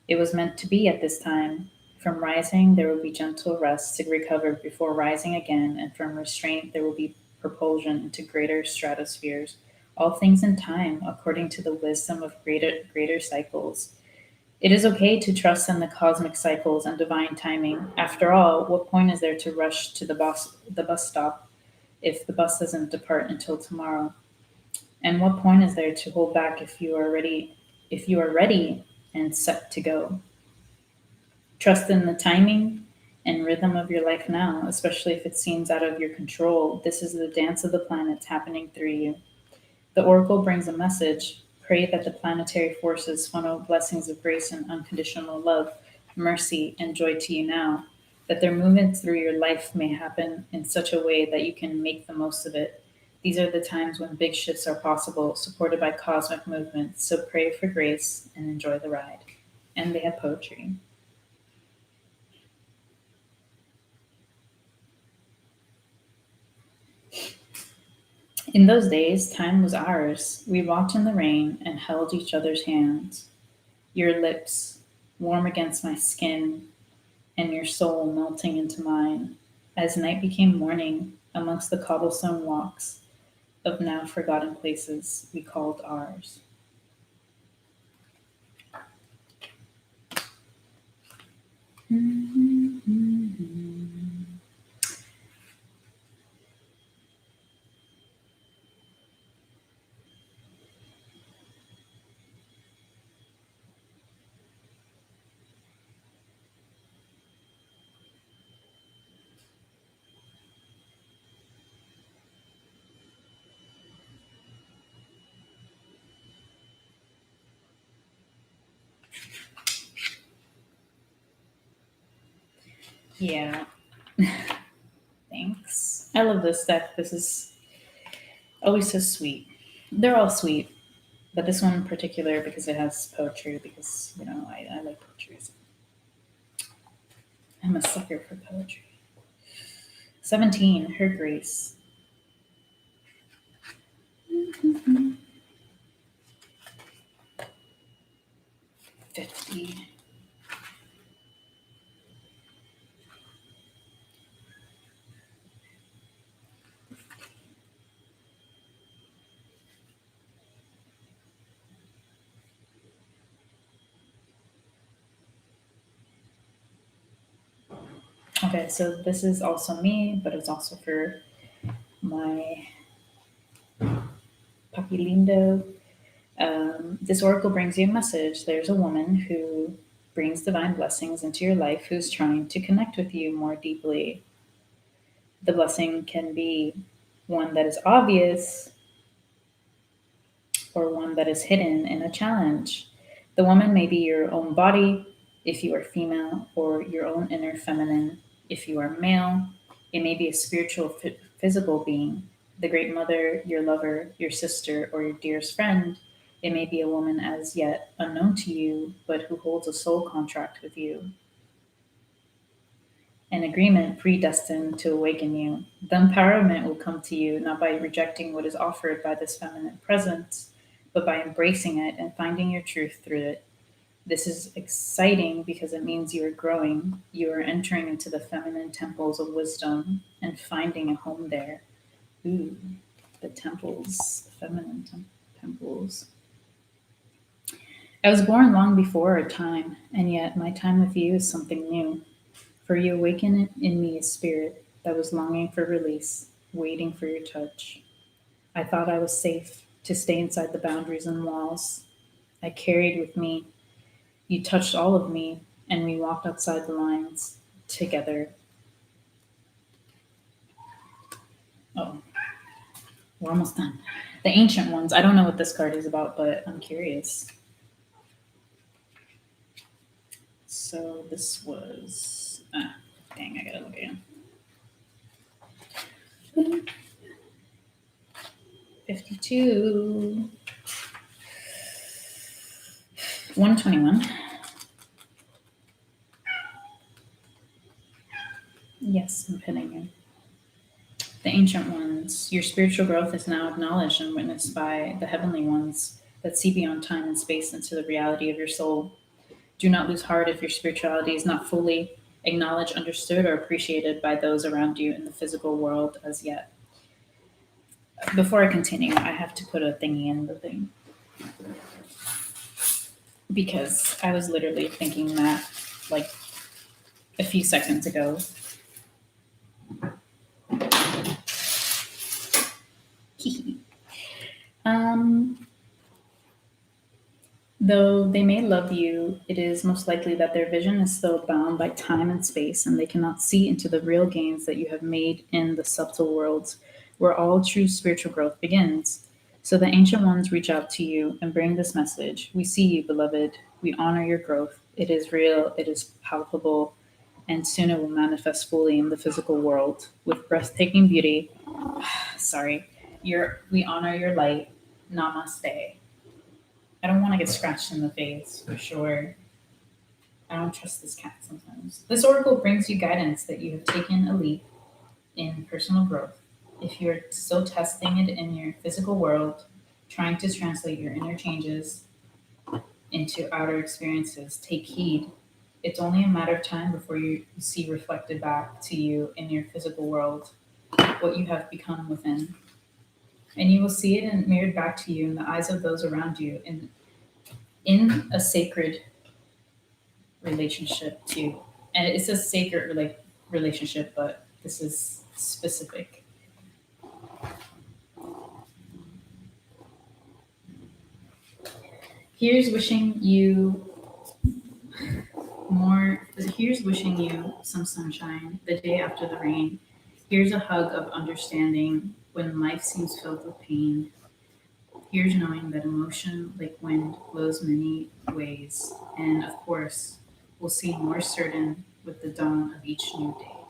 It was meant to be at this time. From rising, there will be gentle rest to recover before rising again, and from restraint, there will be propulsion into greater stratospheres. All things in time, according to the wisdom of greater cycles. It is okay to trust in the cosmic cycles and divine timing. After all, what point is there to rush to the bus stop if the bus doesn't depart until tomorrow? And what point is there to hold back if you are ready and set to go? Trust in the timing and rhythm of your life now, especially if it seems out of your control. This is the dance of the planets happening through you. The oracle brings a message. Pray that the planetary forces funnel blessings of grace and unconditional love, mercy, and joy to you now. That their movement through your life may happen in such a way that you can make the most of it. These are the times when big shifts are possible, supported by cosmic movements. So pray for grace and enjoy the ride. And they had poetry. In those days, time was ours. We walked in the rain and held each other's hands. Your lips, warm against my skin, and your soul melting into mine. As night became morning, amongst the cobblestone walks of now forgotten places we called ours. Yeah, thanks. I love this deck. This is always so sweet. They're all sweet, but this one in particular because it has poetry, because, I like poetry. So I'm a sucker for poetry. 17, Her Grace. 50. Okay, so this is also me, but it's also for my puppy Lindo. This oracle brings you a message. There's a woman who brings divine blessings into your life who's trying to connect with you more deeply. The blessing can be one that is obvious or one that is hidden in a challenge. The woman may be your own body if you are female, or your own inner feminine if you are male. It may be a spiritual, physical being, the great mother, your lover, your sister, or your dearest friend. It may be a woman as yet unknown to you, but who holds a soul contract with you, an agreement predestined to awaken you. The empowerment will come to you not by rejecting what is offered by this feminine presence, but by embracing it and finding your truth through it. This is exciting because it means you are growing. You are entering into the feminine temples of wisdom and finding a home there. Ooh, the temples, temples. I was born long before our time, and yet my time with you is something new. For you awaken in me a spirit that was longing for release, waiting for your touch. I thought I was safe to stay inside the boundaries and walls I carried with me. You touched all of me, and we walked outside the lines together. Oh, we're almost done. The Ancient Ones. I don't know what this card is about, but I'm curious. So this was. Dang, I gotta look again. 52. 121. Yes, I'm pinning you. The Ancient Ones. Your spiritual growth is now acknowledged and witnessed by the Heavenly Ones that see beyond time and space into the reality of your soul. Do not lose heart if your spirituality is not fully acknowledged, understood, or appreciated by those around you in the physical world as yet. Before I continue, I have to put a thingy in the thing because I was literally thinking that like a few seconds ago. um, Though they may love you, it is most likely that their vision is still bound by time and space, and they cannot see into the real gains that you have made in the subtle worlds where all true spiritual growth begins. So the Ancient Ones reach out to you and bring this message. We see you, beloved. We honor your growth. It is real, it is palpable, and soon it will manifest fully in the physical world with breathtaking beauty. Sorry. We honor your light. Namaste. I don't want to get scratched in the face for sure. I don't trust this cat sometimes. This oracle brings you guidance that you have taken a leap in personal growth. If you're still testing it in your physical world, trying to translate your inner changes into outer experiences, take heed. It's only a matter of time before you see reflected back to you in your physical world what you have become within. And you will see it and mirrored back to you in the eyes of those around you in a sacred relationship too. And it's a sacred relationship, but this is specific. Here's wishing you more. Here's wishing you some sunshine the day after the rain. Here's a hug of understanding when life seems filled with pain. Here's knowing that emotion, like wind, blows many ways. And of course, we'll see more certain with the dawn of each new day.